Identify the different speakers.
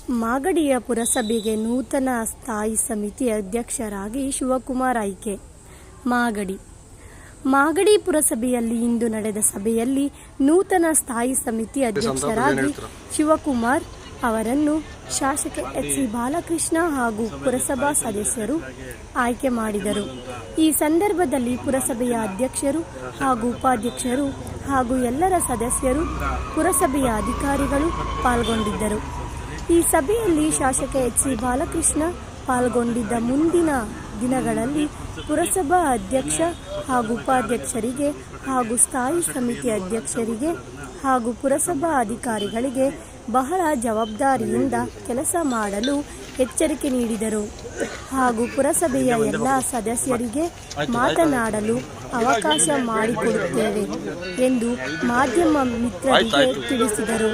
Speaker 1: ಮಾಗಡಿಯ ಪುರಸಭೆಗೆ ನೂತನ ಸ್ಥಾಯಿ ಸಮಿತಿ ಅಧ್ಯಕ್ಷರಾಗಿ ಶಿವಕುಮಾರ್ ಆಯ್ಕೆ. ಮಾಗಡಿ ಪುರಸಭೆಯಲ್ಲಿ ಇಂದು ನಡೆದ ಸಭೆಯಲ್ಲಿ ನೂತನ ಸ್ಥಾಯಿ ಸಮಿತಿ ಅಧ್ಯಕ್ಷರಾಗಿ ಶಿವಕುಮಾರ್ ಅವರನ್ನು ಶಾಸಕ ಎಚ್ ಸಿ ಬಾಲಕೃಷ್ಣ ಹಾಗೂ ಪುರಸಭಾ ಸದಸ್ಯರು ಆಯ್ಕೆ ಮಾಡಿದರು. ಈ ಸಂದರ್ಭದಲ್ಲಿ ಪುರಸಭೆಯ ಅಧ್ಯಕ್ಷರು ಹಾಗೂ ಉಪಾಧ್ಯಕ್ಷರು ಹಾಗೂ ಎಲ್ಲರ ಸದಸ್ಯರು, ಪುರಸಭೆಯ ಅಧಿಕಾರಿಗಳು ಪಾಲ್ಗೊಂಡಿದ್ದರು. ಈ ಸಭೆಯಲ್ಲಿ ಶಾಸಕ ಎಚ್ ಸಿ ಬಾಲಕೃಷ್ಣ ಪಾಲ್ಗೊಂಡಿದ್ದ ಮುಂದಿನ ದಿನಗಳಲ್ಲಿ ಪುರಸಭಾ ಅಧ್ಯಕ್ಷ ಹಾಗೂ ಉಪಾಧ್ಯಕ್ಷರಿಗೆ ಹಾಗೂ ಸ್ಥಾಯಿ ಸಮಿತಿ ಅಧ್ಯಕ್ಷರಿಗೆ ಹಾಗೂ ಪುರಸಭಾ ಅಧಿಕಾರಿಗಳಿಗೆ ಬಹಳ ಜವಾಬ್ದಾರಿಯಿಂದ ಕೆಲಸ ಮಾಡಲು ಎಚ್ಚರಿಕೆ ನೀಡಿದರು ಹಾಗೂ ಪುರಸಭೆಯ ಎಲ್ಲ ಸದಸ್ಯರಿಗೆ ಮಾತನಾಡಲು ಅವಕಾಶ ಮಾಡಿಕೊಡುತ್ತೇವೆ ಎಂದು ಮಾಧ್ಯಮ ಮಿತ್ರರಿಗೆ ತಿಳಿಸಿದರು.